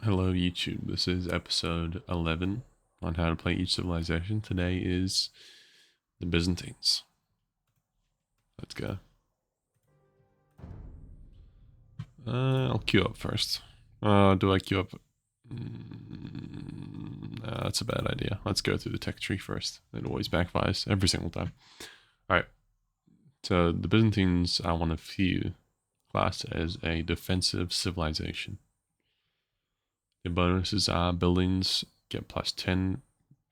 Hello YouTube, this is episode 11 on how to play each civilization. Today is the Byzantines. Let's go. I'll queue up first. Do I queue up? Nah, that's a bad idea. Let's go through the tech tree first. It always backfires every single time. Alright, so the Byzantines I want to view class as a defensive civilization. The bonuses are buildings get plus 10%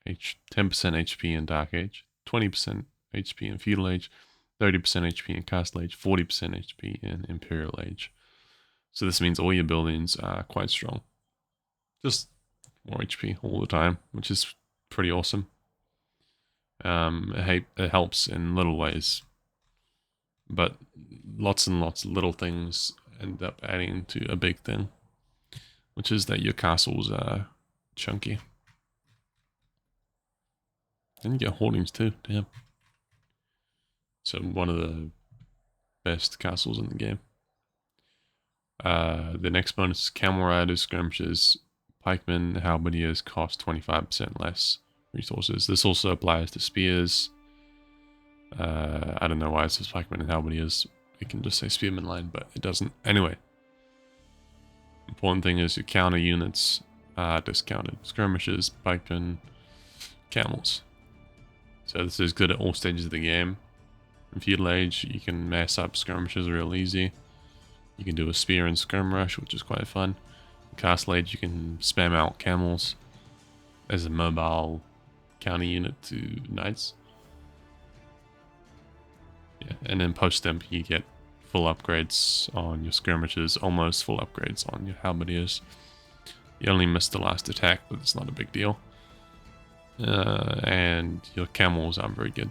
HP in Dark Age, 20% HP in Feudal Age, 30% HP in Castle Age, 40% HP in Imperial Age. So this means all your buildings are quite strong. Just more HP all the time, which is pretty awesome. It helps in little ways, but lots and lots of little things end up adding to a big thing, which is that your castles are chunky. And you get hoardings too, damn. So one of the best castles in the game. The next bonus is Camel Riders, Skirmishes, Pikemen, Halberdiers cost 25% less resources. This also applies to Spears. I don't know why it says Pikemen and Halberdiers. It can just say Spearman line, but it doesn't. Anyway, important thing is your counter units are discounted. Skirmishes, Pikemen, Camels. So this is good at all stages of the game. In Feudal Age, you can mess up skirmishes real easy. You can do a spear and skirm rush, which is quite fun. In Castle Age, you can spam out camels as a mobile counter unit to knights. Yeah, and then post-stimp, you get full upgrades on your skirmishes, almost full upgrades on your halberdiers. You only missed the last attack, but it's not a big deal. And your camels aren't very good.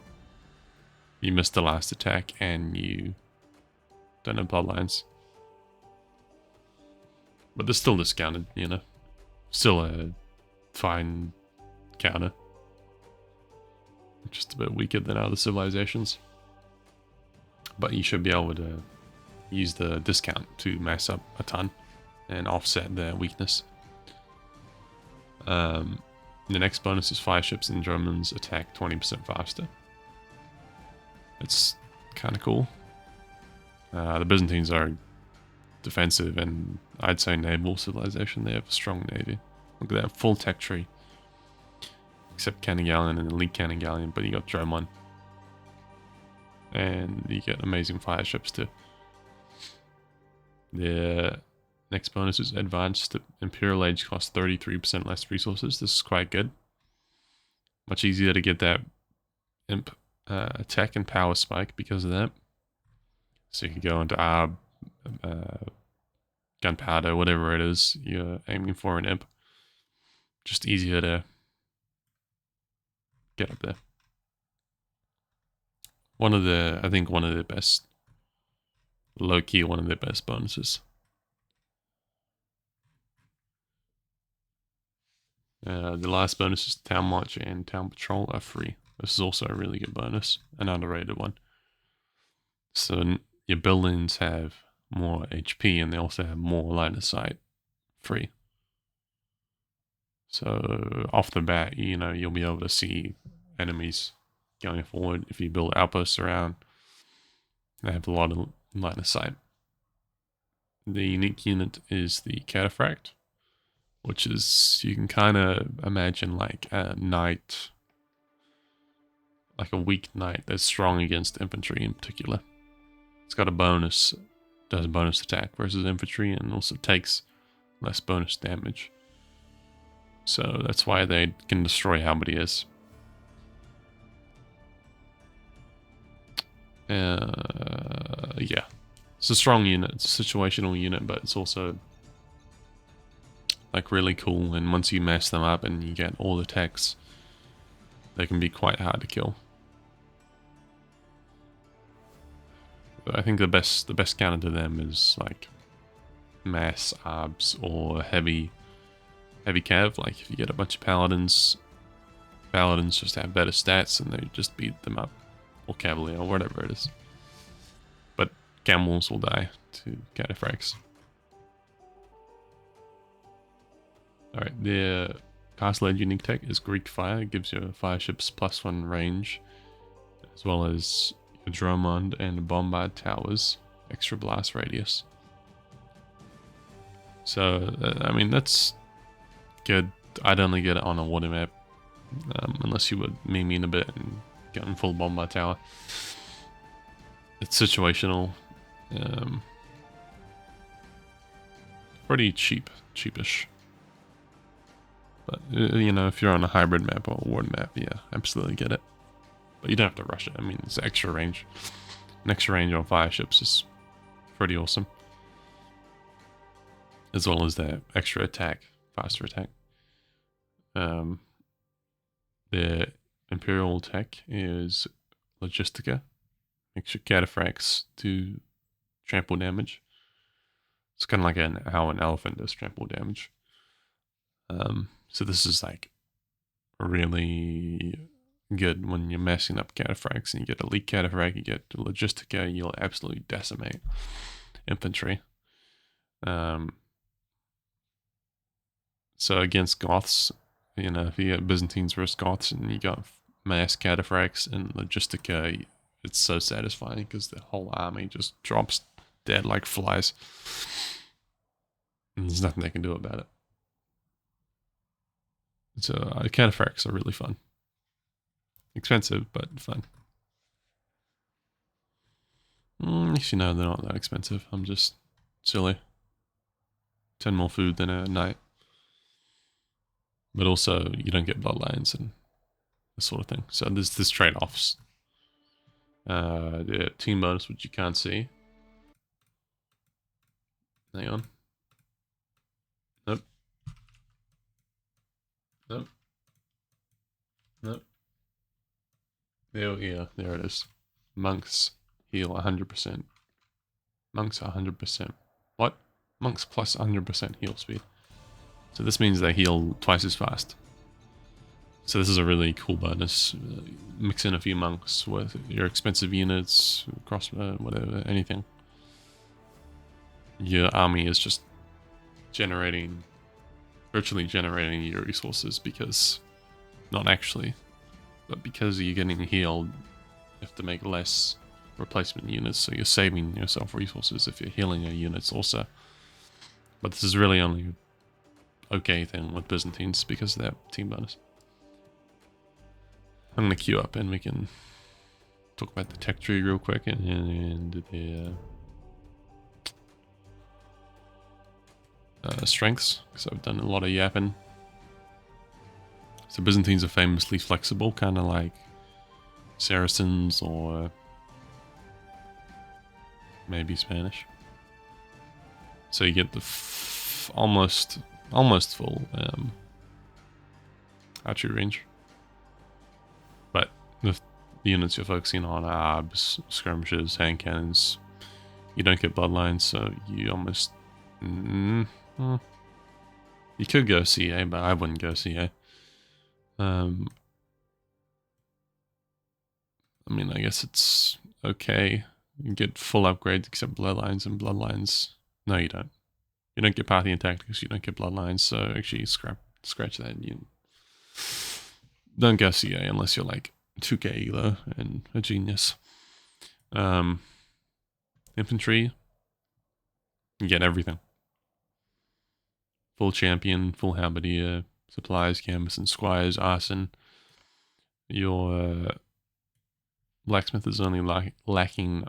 You missed the last attack and you don't have bloodlines. But they're still discounted, you know. Still a fine counter. Just a bit weaker than other civilizations. But you should be able to use the discount to mass up a ton and offset their weakness. The next bonus is fire ships and Germans attack 20% faster. It's kind of cool. The Byzantines are defensive and I'd say naval civilization. They have a strong navy. Look at that full tech tree. Except cannon galleon and elite cannon galleon, but you got drone. And you get amazing fire ships too. The next bonus is advanced Imperial Age costs 33% less resources. This is quite good. Much easier to get that imp attack and power spike because of that. So you can go into Arb, gunpowder, whatever it is you're aiming for an imp. Just easier to get up there. I think one of the best, low-key one of the best bonuses. The last bonus is Town March and Town Patrol are free. This is also a really good bonus, an underrated one. So your buildings have more HP and they also have more line of sight free. So off the bat, you know, you'll be able to see enemies going forward. If you build outposts around, they have a lot of line of sight. The unique unit is the Cataphract, which is, you can kind of imagine like a knight, like a weak knight that's strong against infantry in particular. It's got a bonus, does a bonus attack versus infantry, and also takes less bonus damage. So that's why they can destroy halberdiers. Yeah. It's a strong unit, it's a situational unit, but it's also like really cool, and once you mess them up and you get all the techs, they can be quite hard to kill. But I think the best counter to them is like mass arbs or heavy cav. Like if you get a bunch of paladins just have better stats and they just beat them up, or cavalier or whatever it is. But camels will die to cataphracts. Alright, their Castle Age unique tech is Greek Fire. It gives your fire ships +1 range, as well as your Dromond and Bombard Towers, extra blast radius. So, I mean, that's good. I'd only get it on a water map, unless you would meme in a bit and get in full Bombard Tower. It's situational. Pretty cheapish. But, you know, if you're on a hybrid map or a water map, yeah, absolutely get it. But you don't have to rush it. I mean, it's extra range. An extra range on fire ships is pretty awesome. As well as that extra attack, faster attack. The Imperial tech is Logistica. Makes your cataphracts do trample damage. It's kind of like how an elephant does trample damage. So this is like really good when you're messing up cataphracts and you get elite cataphract, you get Logistica, you'll absolutely decimate infantry. So against Goths, you know, if you get Byzantines versus Goths and you got mass cataphracts and Logistica, it's so satisfying because the whole army just drops dead like flies. And there's nothing they can do about it. So cataphracts are really fun. Expensive, but fun. Actually, no, they're not that expensive. I'm just silly. 10 more food than a night. But also, you don't get bloodlines and this sort of thing. So there's trade-offs. The team bonus, which you can't see. Hang on. Nope. Nope. Nope. Yeah, there it is. Monks heal 100%. Monks 100%. What? Monks plus 100% heal speed. So this means they heal twice as fast. So this is a really cool bonus. Mix in a few monks with your expensive units, crossbow, whatever, anything. Your army is just virtually generating your resources because, not actually, but because you're getting healed, you have to make less replacement units, so you're saving yourself resources if you're healing your units also. But this is really only okay thing with Byzantines because of that team bonus. I'm going to queue up and we can talk about the tech tree real quick and the strengths, because I've done a lot of yapping. So Byzantines are famously flexible, kind of like Saracens or maybe Spanish. So you get the almost full archery range. But the units you're focusing on are arbs, skirmishes, hand cannons. You don't get bloodlines, so you almost... you could go CA, but I wouldn't go CA. I mean, I guess it's okay. You get full upgrades except bloodlines, and bloodlines... No, you don't. You don't get Parthian tactics, you don't get bloodlines, so actually scratch that. You don't go CA unless you're like 2k elo and a genius. Infantry, you get everything. Full champion, full halberdier, supplies, canvas and squires, arson. Your blacksmith is only lacking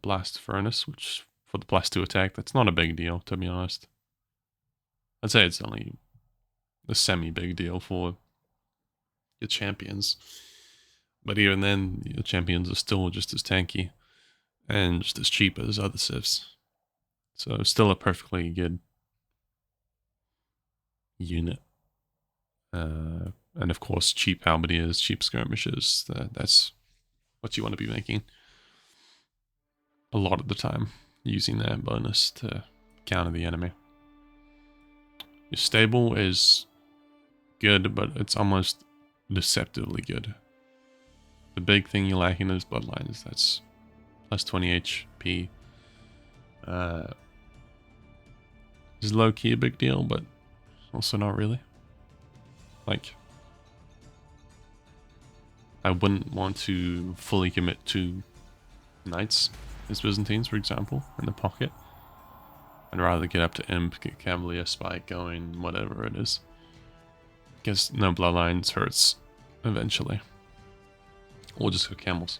blast furnace, which for the +2 attack, that's not a big deal, to be honest. I'd say it's only a semi-big deal for your champions. But even then, your champions are still just as tanky and just as cheap as other civs. So still a perfectly good unit. And of course, cheap halberdiers, cheap skirmishers, that's what you want to be making a lot of the time, using that bonus to counter the enemy. Your stable is good, but it's almost deceptively good. The big thing you're lacking is bloodlines. That's +20 HP. Is low-key a big deal, but Also not really. Like, I wouldn't want to fully commit to knights as Byzantines, for example, in the pocket. I'd rather get up to imp, get cavalier spike going, whatever it is. Guess no bloodlines hurts eventually. Or just go camels.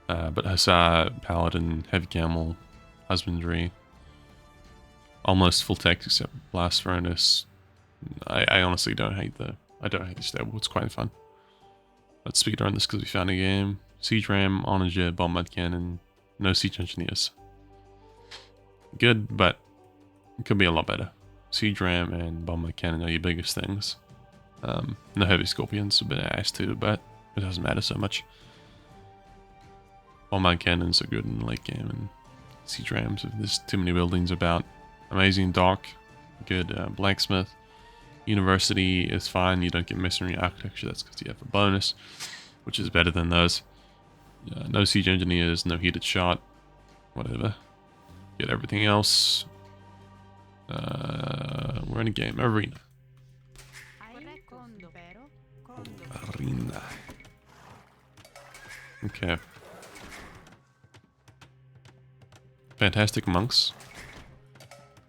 But Hussar, Paladin, Heavy Camel, Husbandry, almost full tech except Blast Furnace. I honestly don't hate the stable. It's quite fun. Let's speedrun this because we found a game. Siege Ram, Onager, Bombard Cannon, no Siege Engineers. Good, but it could be a lot better. Siege Ram and Bombard Cannon are your biggest things. No Heavy Scorpions, a bit ass too, but it doesn't matter so much. Bombard Cannons are good in the late game, and Siege Rams, if there's too many buildings about. Amazing Dock, good Blacksmith. University is fine, you don't get Masonry Architecture, that's because you have a bonus, which is better than those. No Siege Engineers, no Heated Shot, whatever. Get everything else. We're in a game. Arena. Arena. Okay. Fantastic Monks.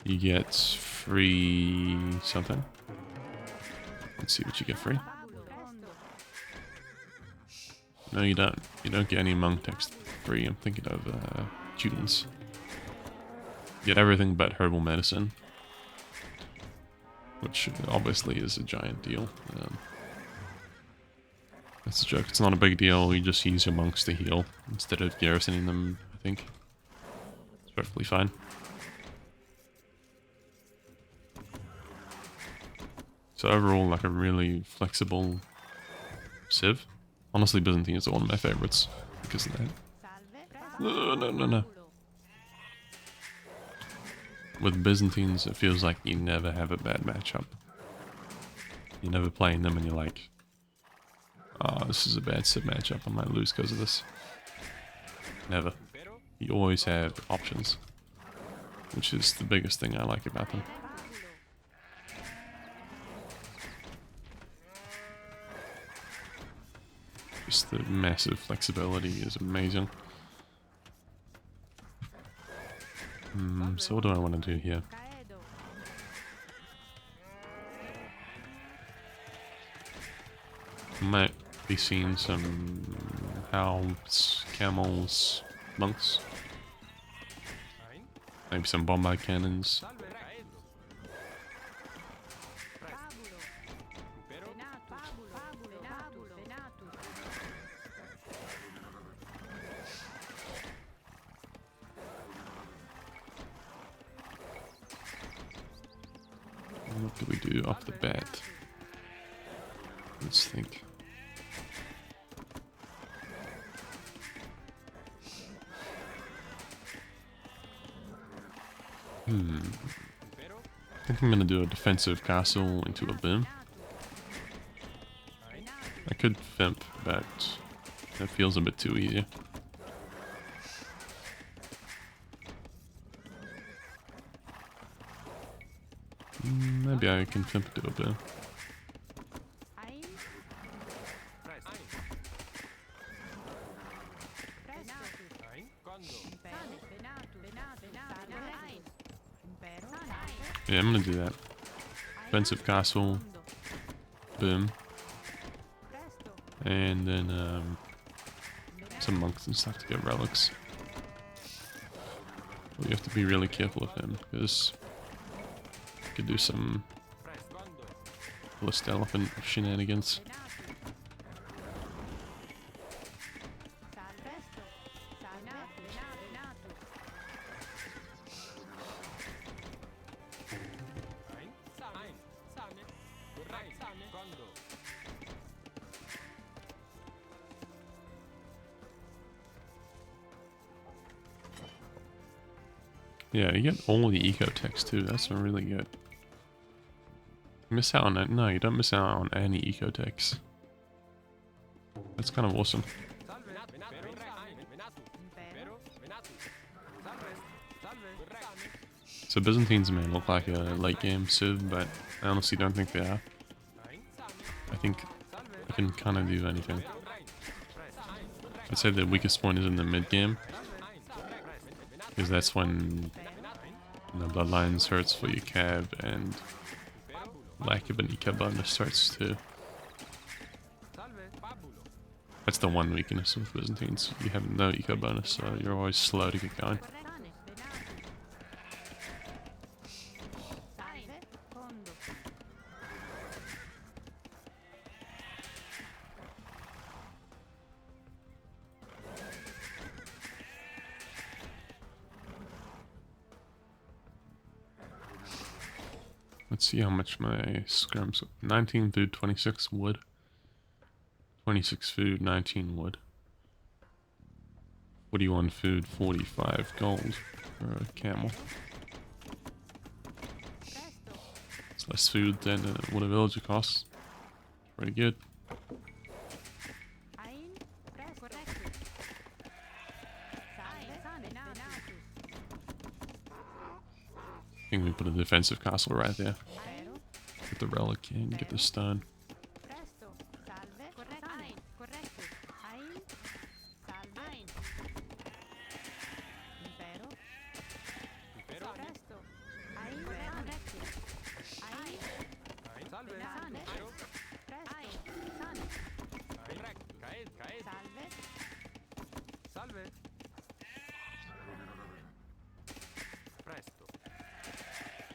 You get free something. Let's see what you get free. No, you don't. You don't get any monk text free. I'm thinking of students. You get everything but herbal medicine, which obviously is a giant deal. That's a joke. It's not a big deal. You just use your monks to heal instead of garrisoning them, I think. It's perfectly fine. So overall, like a really flexible civ. Honestly, Byzantines are one of my favorites because of that. No. With Byzantines, it feels like you never have a bad matchup. You're never playing them and you're like, oh, this is a bad civ matchup, I might lose because of this. Never. You always have options, which is the biggest thing I like about them. Just the massive flexibility is amazing. So what do I want to do here? Might be seeing some hounds, camels, monks. Maybe some bombard cannons. What do we do off the bat? Let's think. I think I'm gonna do a defensive castle into a boom. I could Fimp, but that feels a bit too easy. Maybe I can Fimp do a boom. Yeah, I'm gonna do that. Defensive castle, boom, and then some monks and stuff to get relics. But you have to be really careful of him because you could do some list elephant shenanigans. Yeah, you get all the eco text too. That's really good. You miss out on that? No, you don't miss out on any eco text. That's kind of awesome. So Byzantines may look like a late game civ, but I honestly don't think they are. I think I can kind of do anything. I'd say the weakest point is in the mid game, because that's when the bloodlines hurts for your cab and lack of an eco bonus starts too. That's the one weakness with Byzantines. You have no eco bonus, so you're always slow to get going. Let's see how much my scrums. 19 food, 26 wood. 26 food, 19 wood. 41 food, 45 gold for a camel. It's less food than what a villager costs. Pretty good. I think we put a defensive castle right there. Get the relic and get the stone.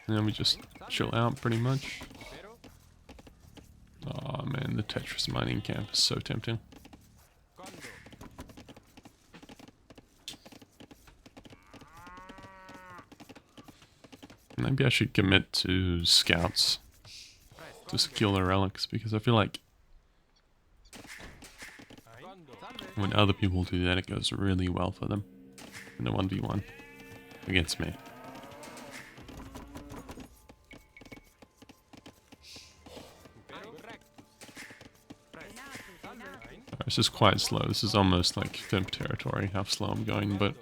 And then we just chill out pretty much. Oh man, the Tetris mining camp is so tempting. Maybe I should commit to scouts to secure the relics, because I feel like when other people do that, it goes really well for them in a 1v1 against me. This is quite slow. This is almost like Fimp territory, how slow I'm going, but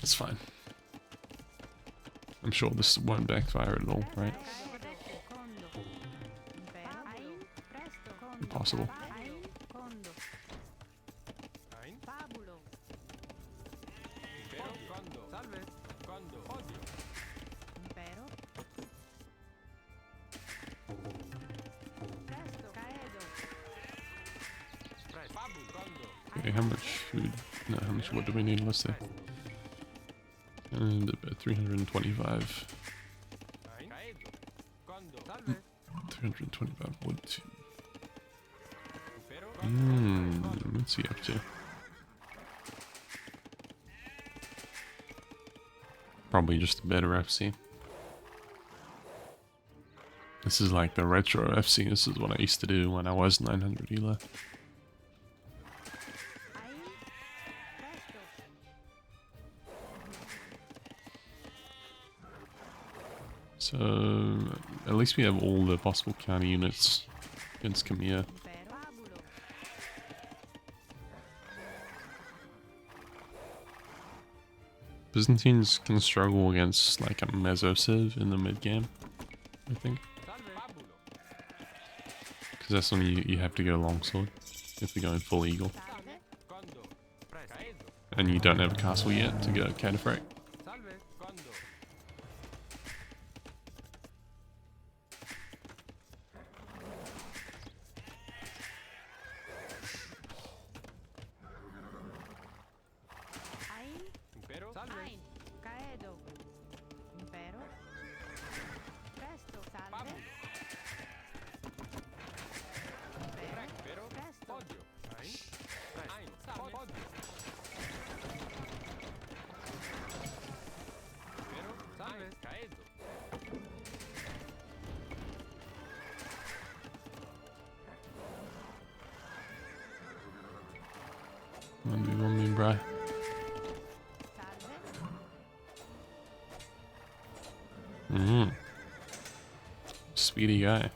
it's fine. I'm sure this won't backfire at all, right? Impossible. Okay, how much food? No, how much wood do we need? Let's say. And about 325. 325 wood too. What's he up to? Probably just a better FC. This is like the retro FC. This is what I used to do when I was 900 ELA. So, at least we have all the possible counter units against Khmer. Byzantines can struggle against like a Meso Civ in the mid game, I think. Because that's when you have to go longsword, if you're going full eagle. And you don't have a castle yet to go cataphract. On me, bruh. Speedy guy.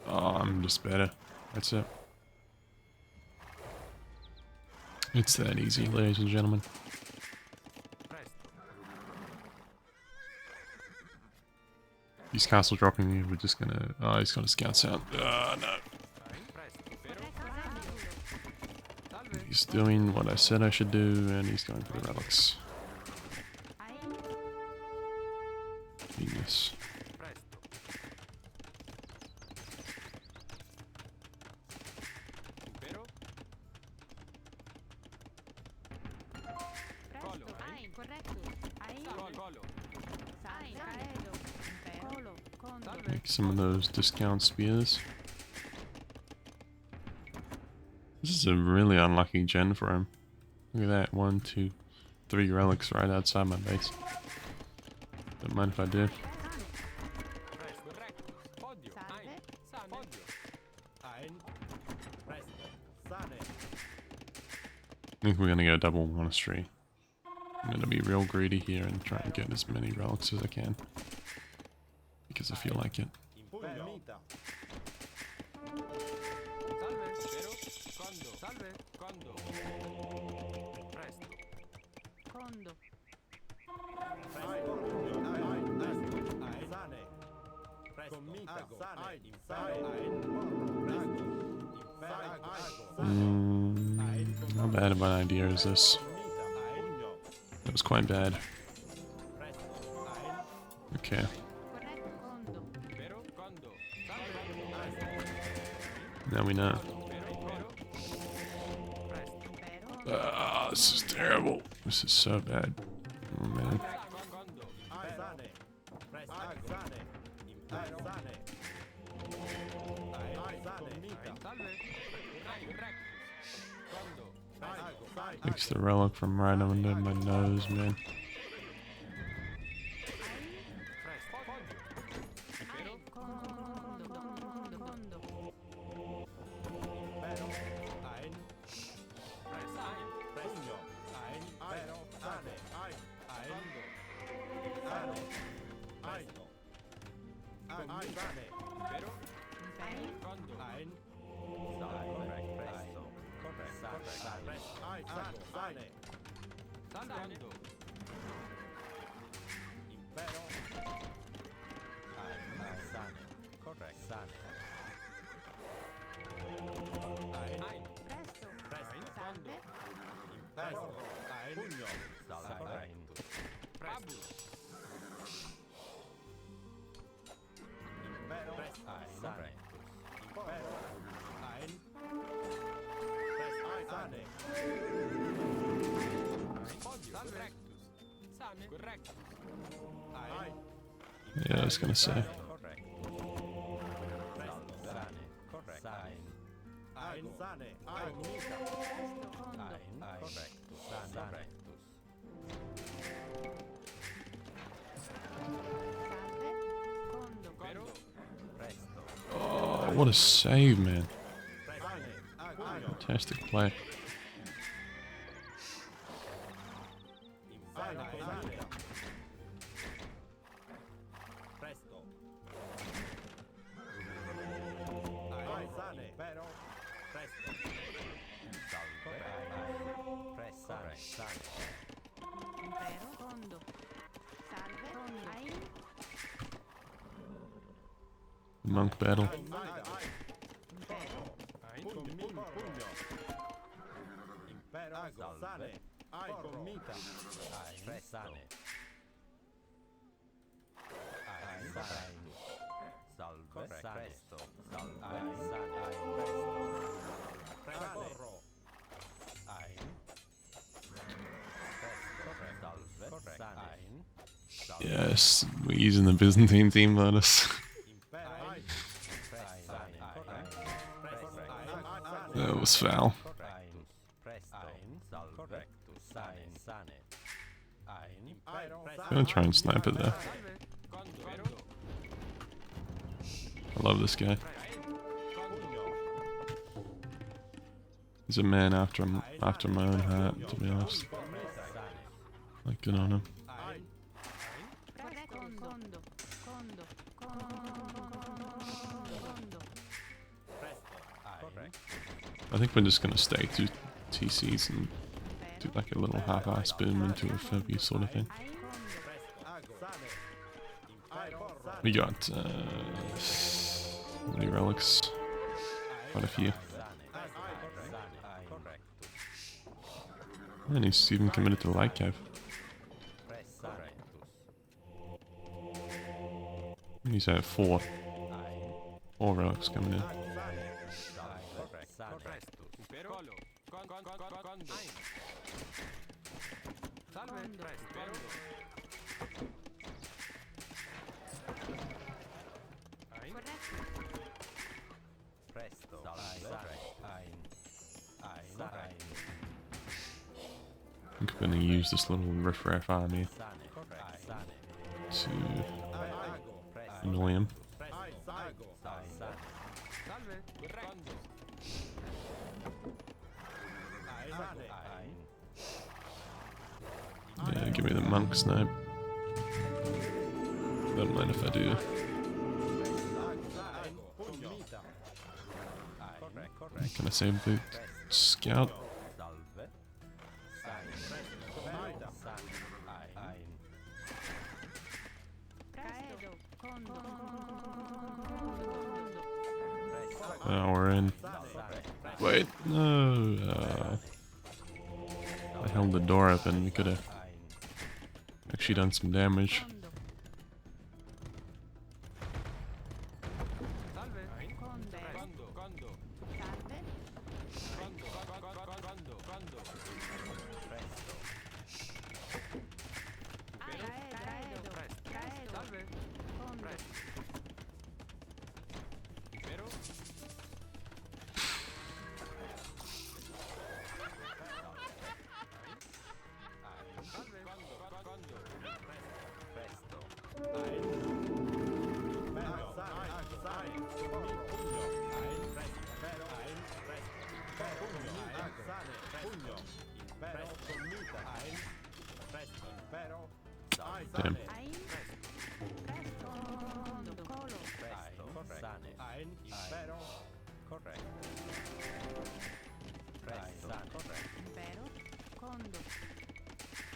Oh, I'm just better. That's it. It's that easy, ladies and gentlemen. He's castle dropping me. We're just gonna. Oh, he's got his scouts out. No. He's doing what I said I should do, and he's going for the relics. Genius. Make some of those discount spears. This is a really unlucky gen for him. Look at that, 1, 2, 3 relics right outside my base. Don't mind if I do. I think we're gonna go double monastery. I'm gonna be real greedy here and try and get as many relics as I can. Because I feel like it. How bad of an idea is this? That was quite bad. Okay. Now we know. This is terrible. This is so bad. Oh man. Takes the relic from right under my nose, man. Yeah, I was gonna say. Oh, what a save, man. Fantastic play. Monk battle. Yes, we're using the Byzantine team on us. That was foul. I'm gonna try and snipe it there. I love this guy. He's a man after my own heart, to be honest. Like, good on him. I think we're just gonna stay 2 TCs and do like a little half-ass boom into a focus sort of thing. We got many relics. Quite a few. And he's even committed to the light cave. He's at 4. 4 relics coming in. I'm going to use this little riffraff army to annoy him. Yeah, give me the monk snipe. Don't mind if I do. Can I save the scout? Oh, we're in. Wait, no. I held the door open. We could have actually done some damage. Damn.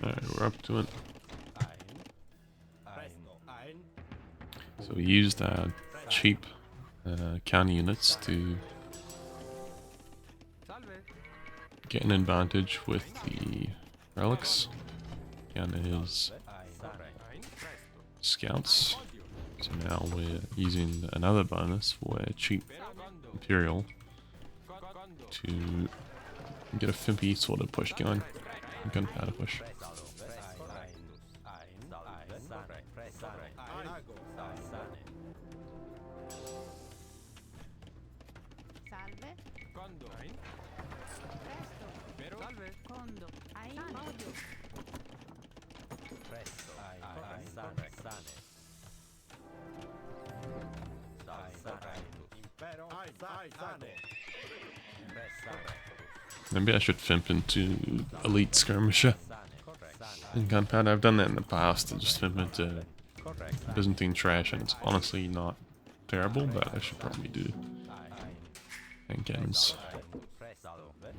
Alright, we're up to it. So we used cheap counter units to get an advantage with the relics and his scouts. So now we're using another bonus for a cheap Imperial to get a fimpy sort of push going. Gunpowder push. Maybe I should fimp into Elite Skirmisher in Gunpowder. I've done that in the past, and just fimp into Byzantine trash, and it's honestly not terrible, but I should probably do Hankins.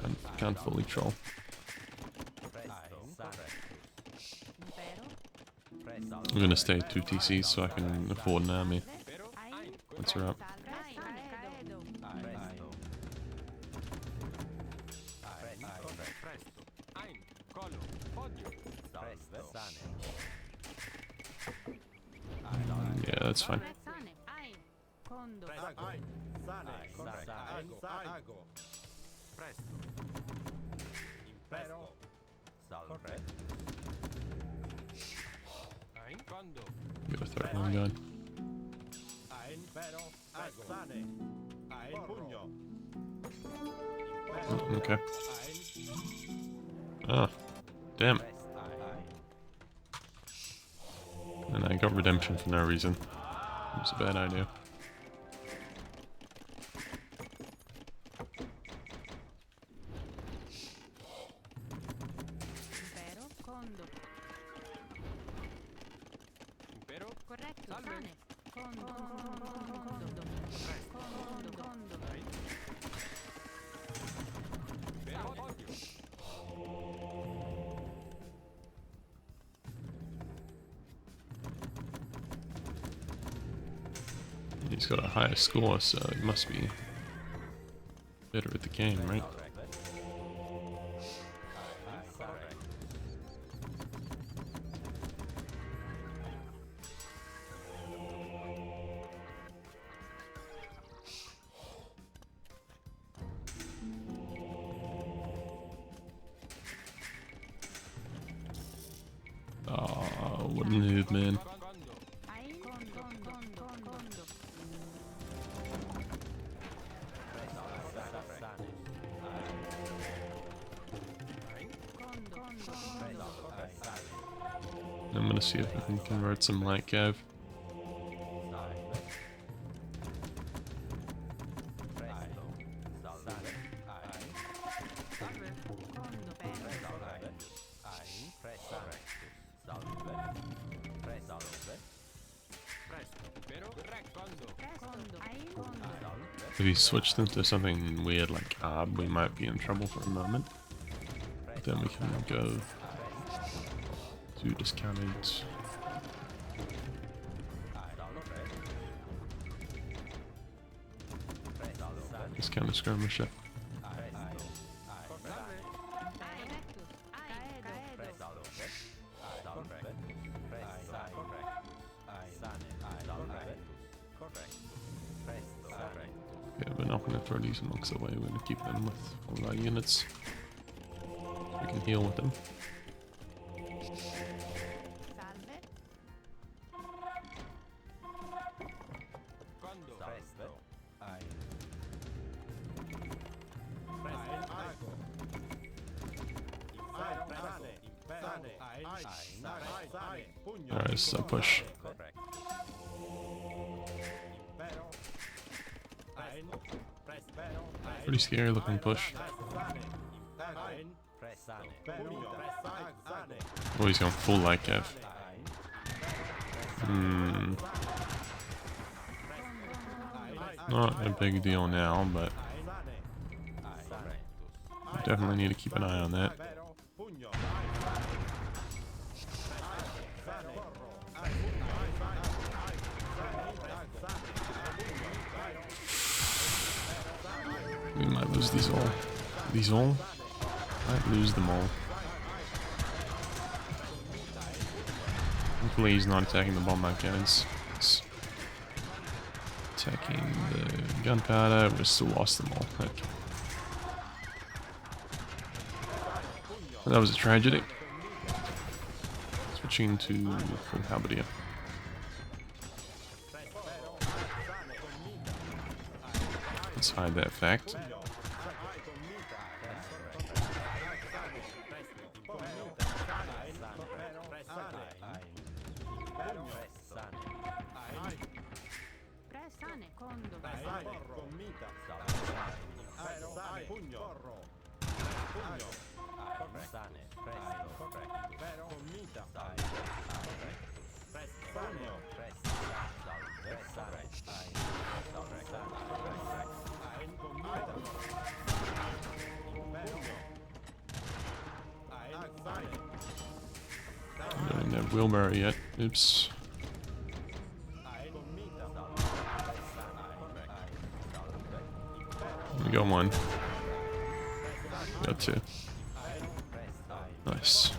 I can't fully troll. I'm gonna stay at 2 TCs so I can afford an army once we're up. Yeah, that's fine. Get a third one going. Oh, okay. Oh, damn. And I got redemption for no reason. It was a bad idea. He's got a higher score, so he must be better at the game, right? Oh, what a noob, man. I'm gonna see if I can convert some light cav. If he switched into something weird like Arb, we might be in trouble for a moment. But then we can go to discounted. Discounted skirmisher. Yeah, we're not going to throw these monks away, we're going to keep them with all our units. So we can heal with them. Alright, so push. Pretty scary looking push. Oh, he's going full light cav. Not a big deal now, but definitely need to keep an eye on that. We might lose these all. These all? Might lose them all. Hopefully he's not attacking the bombard cannons. He's attacking the gunpowder. We still lost them all. Okay. That was a tragedy. Switching to full halberdier. Let's hide that fact. I don't have wheelbarrow yet. Oops. We got one. Got two. Nice.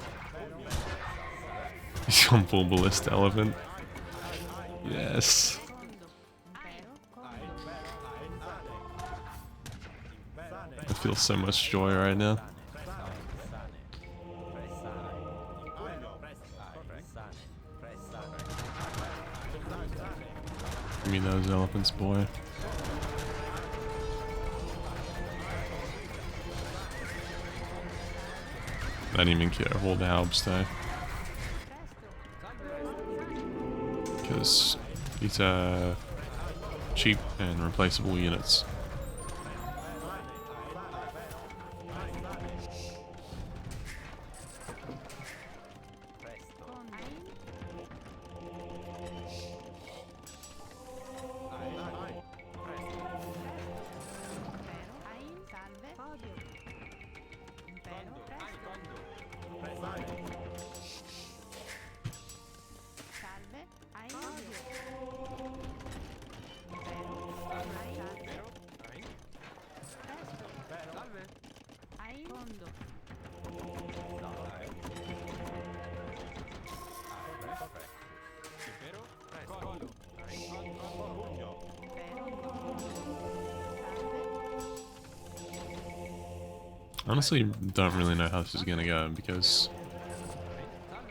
He's on full ballista elephant. Yes. I feel so much joy right now. Give me those elephants, boy. I didn't even care. Hold the halbs though. Because these are cheap and replaceable units. Honestly, don't really know how this is gonna go, because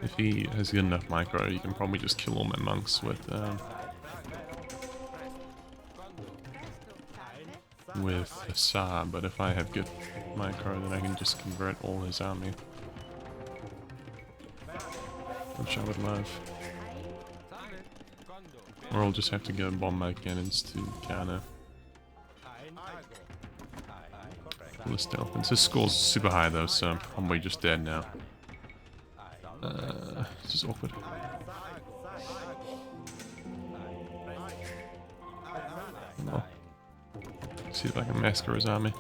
if he has good enough micro, you can probably just kill all my monks with a Sa, but if I have good micro, then I can just convert all his army. Which I would love. Or I'll just have to go bombard cannons to counter. This elephants. His score's super high though, so I'm probably just dead now. This is awkward. Well, see if I can massacre his army.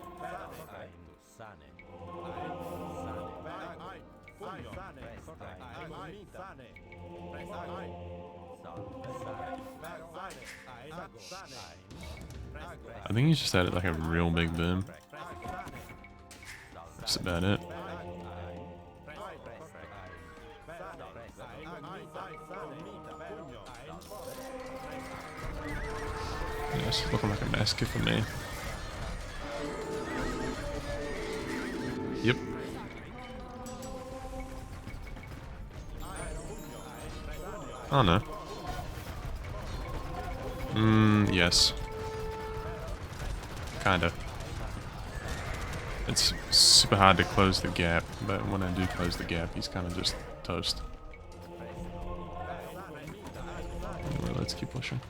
I think he's just added like a real big boom. That's about it. Yeah, it's looking like a massacre for me. Yep. Oh no. Yes. Kinda. It's super hard to close the gap, but when I do close the gap, he's kind of just toast. Anyway, let's keep pushing.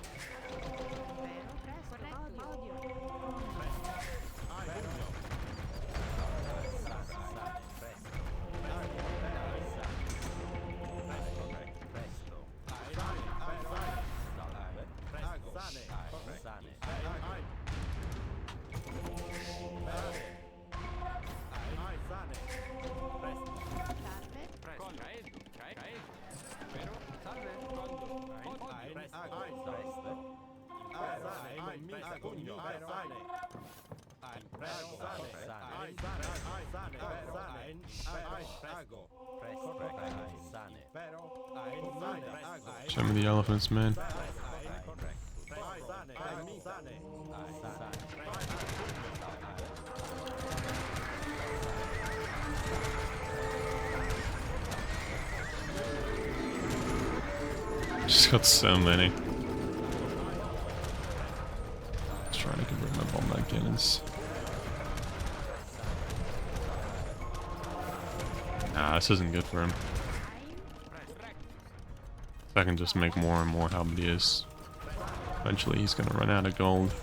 Show me the elephants, man. Just got so many. Just trying to convert my bombard cannons. Nah, this isn't good for him. If I can just make more and more halberdiers, eventually he's gonna run out of gold.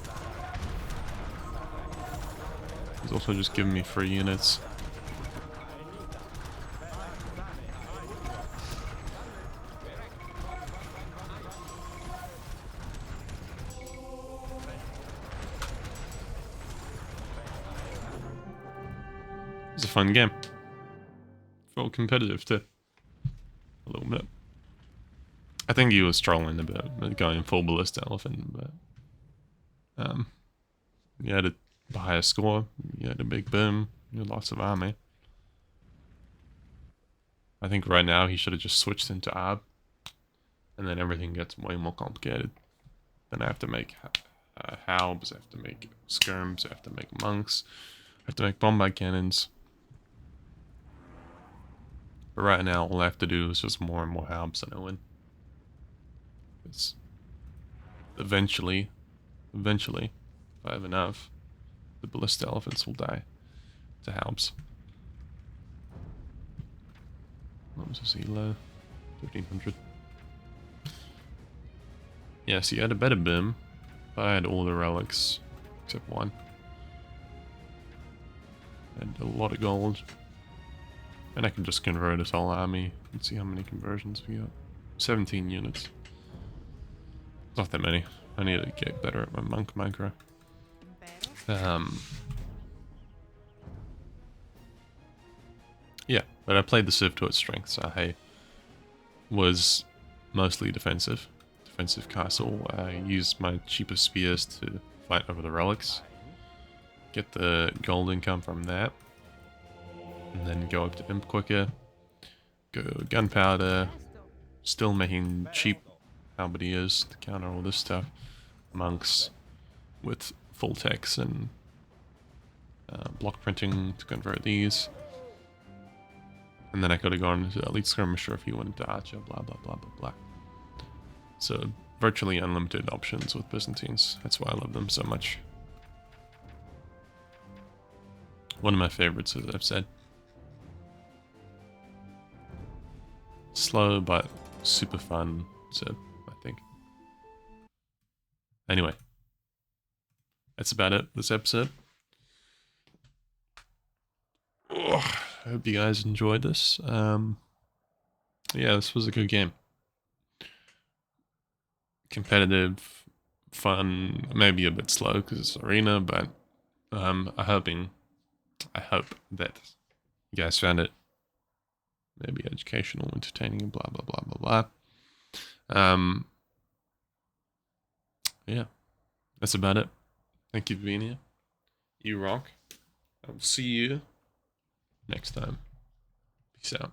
He's also just giving me free units. It's a fun game. Felt competitive too. A little bit. I think he was trolling a bit, going full ballista elephant, but you had a higher score, you had a big boom, you had lots of army. I think right now he should have just switched into Arb, and then everything gets way more complicated. Then I have to make halbs, I have to make skirms, I have to make monks, I have to make bombard cannons. But right now, all I have to do is just more and more halbs and I win. It's eventually, if I have enough, the ballista elephants will die to halbs. What was this elo? 1500. Yeah, so you had a better BIM, but I had all the relics except one. And a lot of gold. And I can just convert his whole army. Let's see how many conversions we got. 17 units. Not that many. I need to get better at my monk micro. Yeah, but I played the Civ to its strengths. I was mostly defensive. Defensive castle. I used my cheapest spears to fight over the relics. Get the gold income from that. And then go up to imp quicker. Go gunpowder. Still making cheap halberdiers to counter all this stuff. Monks with full techs and block printing to convert these. And then I could have gone to elite skirmisher if you wanted to archer, blah, blah, blah, blah, blah. So virtually unlimited options with Byzantines. That's why I love them so much. One of my favorites, as I've said. Slow, but super fun, so I think. Anyway, that's about it this episode. I hope you guys enjoyed this. Yeah, this was a good game. Competitive, fun, maybe a bit slow because it's arena, but I hope that you guys found it maybe educational, entertaining, blah blah blah blah blah. Yeah, that's about it. Thank you for being here. You rock. I will see you next time. Peace out.